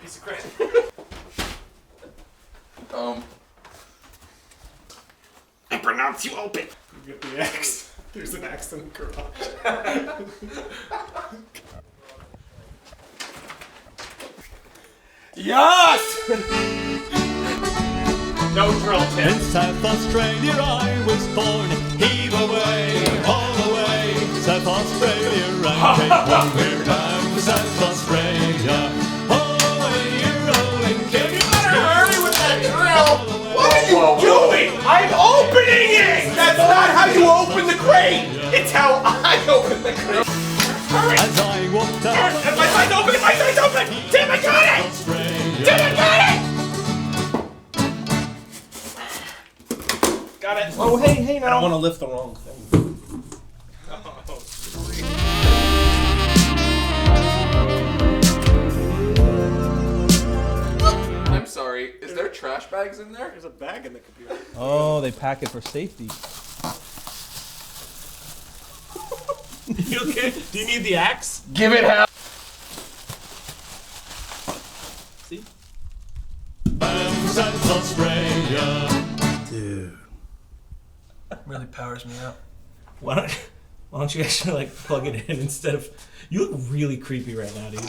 piece of crap. I pronounce you open. You get the X. There's an X in the garage. Yes! No drill tip. In South Australia I was born. Heave away, all the way. South Australia I came when we're down to South Australia. Oh, you're rolling. You better hurry with that drill! What are you doing? I'm opening it! That's not how you open the crate! It's how I open the crate! Hurry! As I walked out. My side's open! My side's open! Tim, I got it! Tim, I got it! Got it. Oh, hey, I don't want to lift the wrong thing. I'm sorry, is there trash bags in there? There's a bag in the computer. Oh, they pack it for safety. You okay? Do you need the axe? Give it hell. See? South Australia. Dude. Really powers me up. Why don't you actually like plug it in instead of... You look really creepy right now, dude.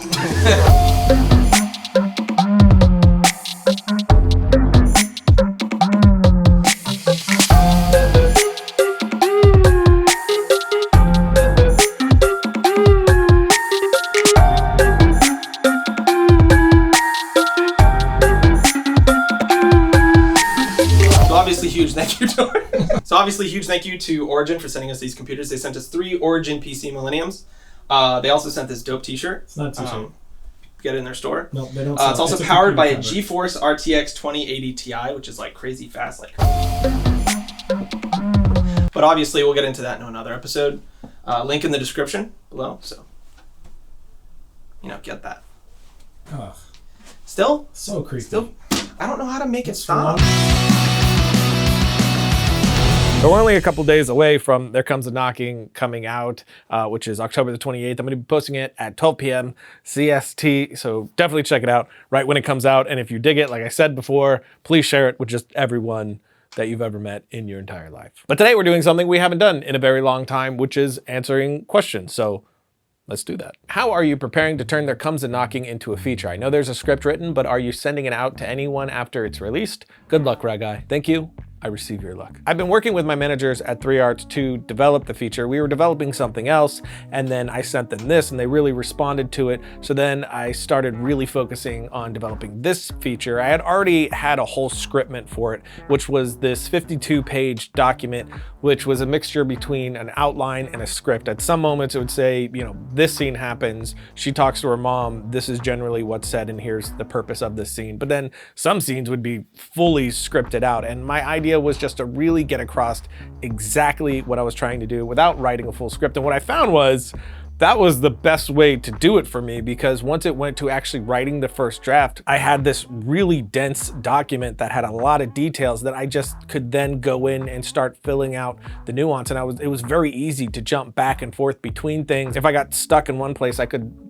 Huge thank you to So obviously huge thank you to Origin for sending us these computers. They sent us 3 Origin PC Millenniums. They also sent this dope t-shirt. It's not a t-shirt. Get it in their store. No, they don't. It's also powered by a GeForce RTX 2080 Ti, which is like crazy fast. Like, but obviously we'll get into that in another episode. Link in the description below. So, you know, get that. Ugh, Still, so creepy. still, I don't know how to make it stop. So we're only a couple days away from There Comes a Knocking coming out, which is October the 28th. I'm going to be posting it at 12 p.m. CST, so definitely check it out right when it comes out. And if you dig it, like I said before, please share it with just everyone that you've ever met in your entire life. But today we're doing something we haven't done in a very long time, which is answering questions. So let's do that. How are you preparing to turn There Comes a Knocking into a feature? I know there's a script written, but are you sending it out to anyone after it's released? Good luck, Ragai. Thank you. I receive your luck. I've been working with my managers at 3 Arts to develop the feature. We were developing something else, and then I sent them this, and they really responded to it. So then I started really focusing on developing this feature. I had already had a whole scriptment for it, which was this 52-page document, which was a mixture between an outline and a script. At some moments it would say, you know, this scene happens, she talks to her mom, this is generally what's said, and here's the purpose of this scene. But then some scenes would be fully scripted out, and my idea was just to really get across exactly what I was trying to do without writing a full script. And what I found was that was the best way to do it for me, because once it went to actually writing the first draft, I had this really dense document that had a lot of details that I just could then go in and start filling out the nuance. And it was very easy to jump back and forth between things. If I got stuck in one place, I could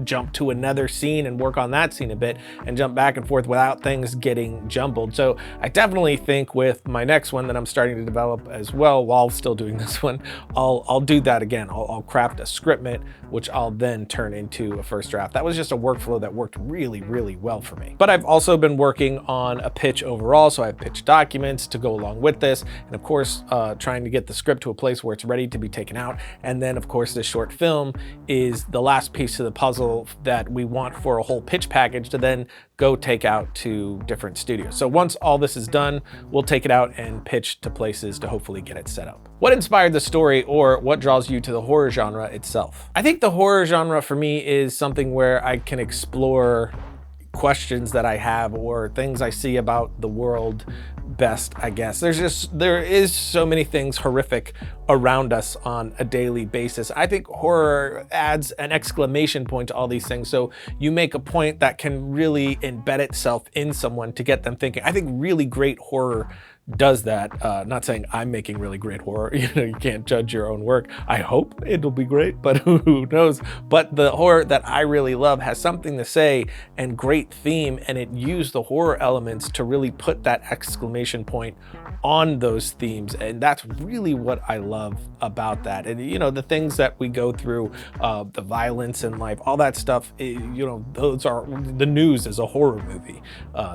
jump to another scene and work on that scene a bit and jump back and forth without things getting jumbled. So I definitely think with my next one that I'm starting to develop as well, while still doing this one, I'll do that again. I'll craft a scriptment, which I'll then turn into a first draft. That was just a workflow that worked really, really well for me. But I've also been working on a pitch overall, so I have pitch documents to go along with this, and of course, trying to get the script to a place where it's ready to be taken out. And then of course, this short film is the last piece of the puzzle that we want for a whole pitch package to then go take out to different studios. So once all this is done, we'll take it out and pitch to places to hopefully get it set up. What inspired the story, or what draws you to the horror genre itself? I think the horror genre for me is something where I can explore questions that I have or things I see about the world best, I guess. There is so many things horrific around us on a daily basis. I think horror adds an exclamation point to all these things. So you make a point that can really embed itself in someone to get them thinking. I think really great horror does that. Not saying I'm making really great horror. You can't judge your own work. I hope it'll be great, but who knows? But the horror that I really love has something to say and great theme, and it used the horror elements to really put that exclamation point on those themes, and that's really what I love about that. And the things that we go through, the violence in life, all that stuff, those are the news is a horror movie.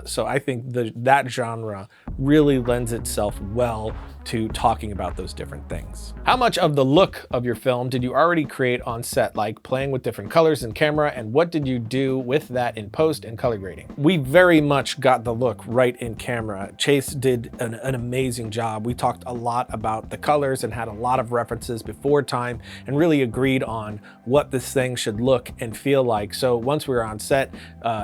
So I think that genre really lends itself well to talking about those different things. How much of the look of your film did you already create on set, like playing with different colors in camera, and what did you do with that in post and color grading? We very much got the look right in camera. Chase did an amazing job. We talked a lot about the colors and had a lot of references before time and really agreed on what this thing should look and feel like. So once we were on set,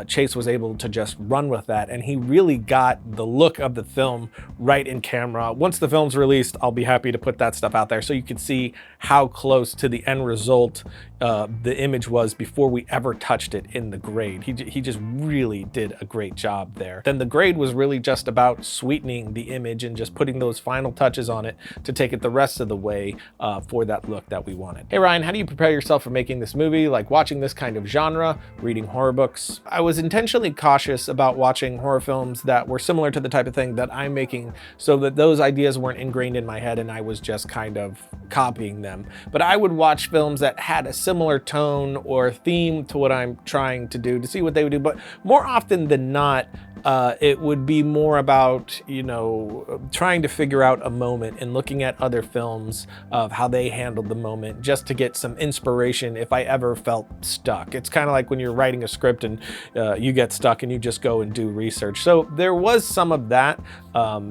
Chase was able to just run with that, and he really got the look of the film right in camera. Once the film's released, I'll be happy to put that stuff out there so you can see how close to the end result the image was before we ever touched it in the grade. He just really did a great job there. Then the grade was really just about sweetening the image and just putting those final touches on it to take it the rest of the way for that look that we wanted. Hey Ryan, how do you prepare yourself for making this movie? Like watching this kind of genre, reading horror books? I was intentionally cautious about watching horror films that were similar to the type of thing that I'm making so that those ideas weren't ingrained in my head and I was just kind of copying them. But I would watch films that had a similar tone or theme to what I'm trying to do to see what they would do. But more often than not, it would be more about, trying to figure out a moment and looking at other films of how they handled the moment just to get some inspiration if I ever felt stuck. It's kind of like when you're writing a script and you get stuck and you just go and do research. So there was some of that.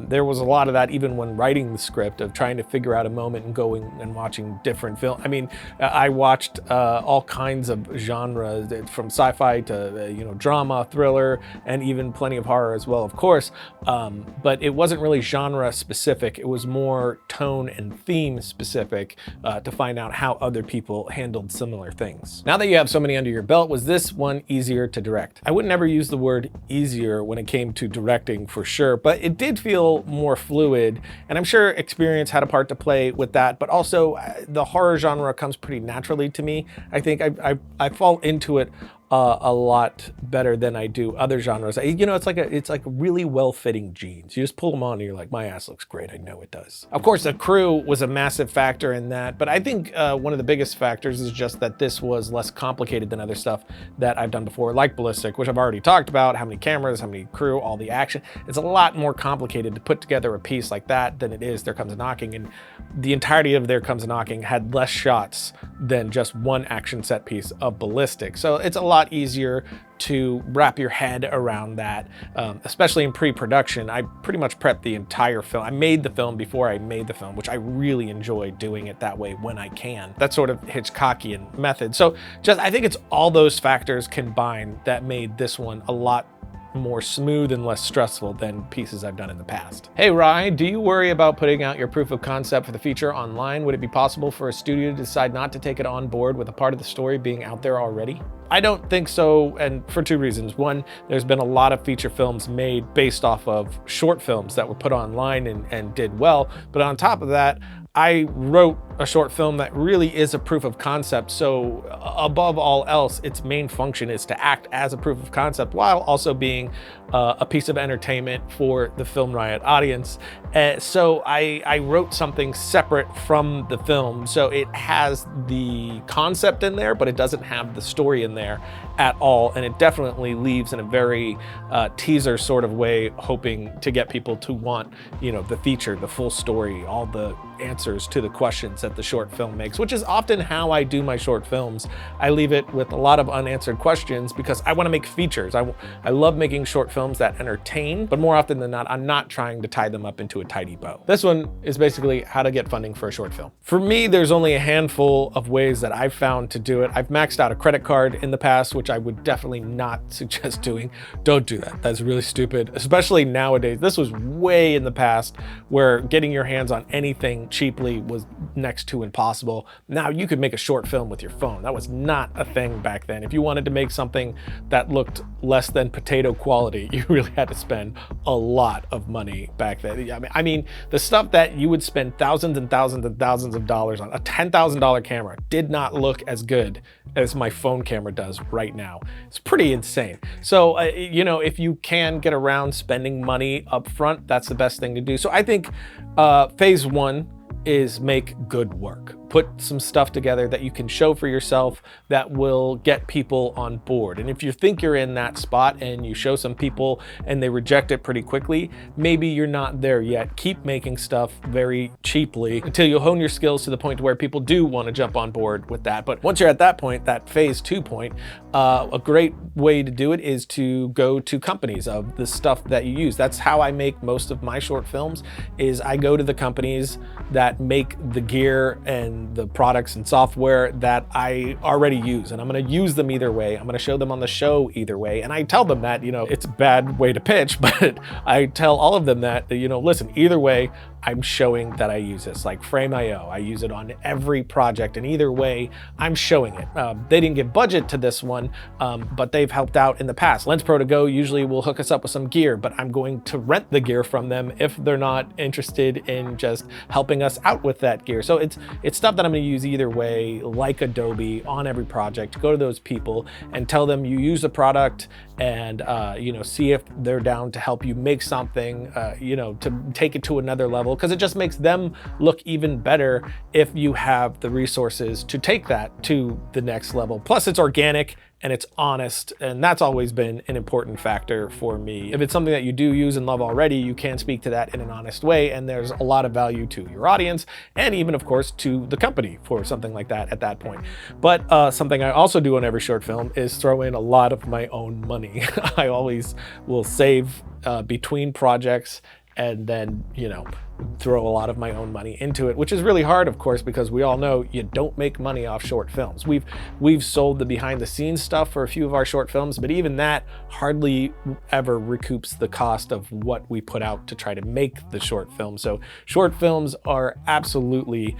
There was a lot of that even when writing the script, of trying to figure out a moment and going and watching different films. I mean, I watched all kinds of genres, from sci-fi to drama, thriller, and even plenty of horror as well, of course. But it wasn't really genre specific. It was more tone and theme specific to find out how other people handled similar things. Now that you have so many under your belt, was this one easier to direct? I would never use the word easier when it came to directing for sure, but it did feel more fluid, and I'm sure experience had a part to play with that, but also the horror genre comes pretty naturally to me. I think I fall into it a lot better than I do other genres. It's like really well-fitting jeans. You just pull them on and you're like, my ass looks great. I know it does. Of course, the crew was a massive factor in that, but I think one of the biggest factors is just that this was less complicated than other stuff that I've done before, like Ballistic, which I've already talked about, how many cameras, how many crew, all the action. It's a lot more complicated to put together a piece like that than it is There Comes a Knocking, and the entirety of There Comes a Knocking had less shots than just one action set piece of Ballistic. So it's a lot easier to wrap your head around that, especially in pre-production. I pretty much prepped the entire film. I made the film before I made the film, which I really enjoy doing it that way when I can. That sort of Hitchcockian method. So I think it's all those factors combined that made this one a lot more smooth and less stressful than pieces I've done in the past. Hey Ryan, do you worry about putting out your proof of concept for the feature online? Would it be possible for a studio to decide not to take it on board with a part of the story being out there already? I don't think so, and for two reasons. One, there's been a lot of feature films made based off of short films that were put online and did well, but on top of that, I wrote a short film that really is a proof of concept. So above all else, its main function is to act as a proof of concept while also being a piece of entertainment for the Film Riot audience. So I wrote something separate from the film. So it has the concept in there, but it doesn't have the story in there at all. And it definitely leaves in a very teaser sort of way, hoping to get people to want, the feature, the full story, all the answers to the questions that the short film makes, which is often how I do my short films. I leave it with a lot of unanswered questions because I want to make features. I love making short films that entertain, but more often than not, I'm not trying to tie them up into a tidy bow. This one is basically how to get funding for a short film. For me, there's only a handful of ways that I've found to do it. I've maxed out a credit card in the past, which I would definitely not suggest doing. Don't do that. That's really stupid, especially nowadays. This was way in the past where getting your hands on anything cheaply was next to impossible. Now you could make a short film with your phone. That was not a thing back then. If you wanted to make something that looked less than potato quality, you really had to spend a lot of money back then. I I mean, the stuff that you would spend thousands and thousands and thousands of dollars on, a $10,000 camera did not look as good as my phone camera does right now. It's pretty insane. So, you know, if you can get around spending money up front, that's the best thing to do. So I think phase one is make good work. Put some stuff together that you can show for yourself that will get people on board. And if you think you're in that spot and you show some people and they reject it pretty quickly, maybe you're not there yet. Keep making stuff very cheaply until you hone your skills to the point where people do want to jump on board with that. But once you're at that point, that phase 2 point, a great way to do it is to go to companies of the stuff that you use. That's how I make most of my short films, is I go to the companies that make the gear and the products and software that I already use, and I'm going to use them either way. I'm going to show them on the show either way, and I tell them that, you know, it's a bad way to pitch, but I tell all of them that, you know, listen, either way, I'm showing that I use this. Like Frame.io, I use it on every project, and either way, I'm showing it. They didn't give budget to this one, but they've helped out in the past. Lens Pro To Go usually will hook us up with some gear, but I'm going to rent the gear from them if they're not interested in just helping us out with that gear. So it's stuff that I'm going to use either way, like Adobe, on every project. Go to those people and tell them you use the product, and you know, see if they're down to help you make something, you know, to take it to another level, because it just makes them look even better if you have the resources to take that to the next level. Plus, it's organic and it's honest, and that's always been an important factor for me. If it's something that you do use and love already, you can speak to that in an honest way, and there's a lot of value to your audience, and even, of course, to the company for something like that at that point. But something I also do on every short film is throw in a lot of my own money. I always will save between projects, and then, you know, throw a lot of my own money into it, which is really hard, of course, because we all know you don't make money off short films. We've sold the behind the scenes stuff for a few of our short films, but even that hardly ever recoups the cost of what we put out to try to make the short film. So short films are absolutely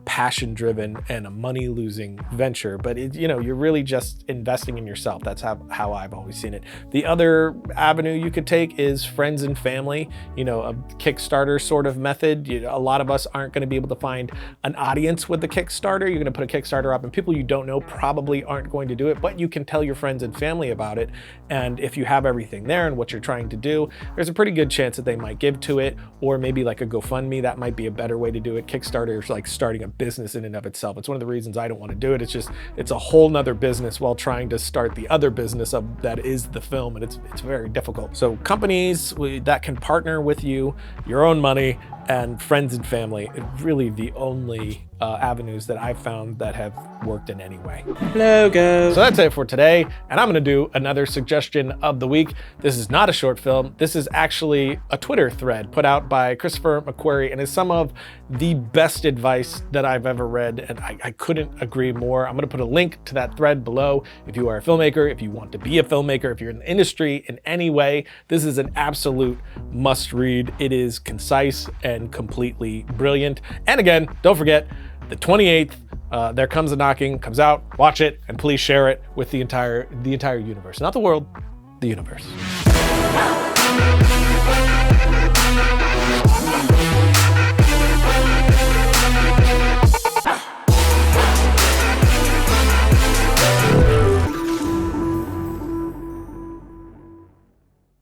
passion driven and a money losing venture, but it, you know, you're really just investing in yourself. That's how I've always seen it. The other avenue you could take is friends and family, you know, a Kickstarter sort of method. A lot of us aren't going to be able to find an audience with the Kickstarter. You're going to put a Kickstarter up and people you don't know probably aren't going to do it, but you can tell your friends and family about it. And if you have everything there and what you're trying to do, there's a pretty good chance that they might give to it, or maybe like a GoFundMe. That might be a better way to do it. Kickstarter is like starting a business in and of itself. It's one of the reasons I don't want to do it. It's a whole nother business while trying to start the other business of that is the film, and it's very difficult. So companies that can partner with you, your own money, and friends and family, really the only avenues that I've found that have worked in any way. Logo. So that's it for today, and I'm gonna do another suggestion of the week. This is not a short film. This is actually a Twitter thread put out by Christopher McQuarrie, and is some of the best advice that I've ever read, and I couldn't agree more. I'm gonna put a link to that thread below. If you are a filmmaker, if you want to be a filmmaker, if you're in the industry in any way, this is an absolute must read. It is concise and completely brilliant. And again, don't forget, the 28th, There Comes a Knocking comes out. Watch it, and please share it with the entire universe. Not the world, the universe.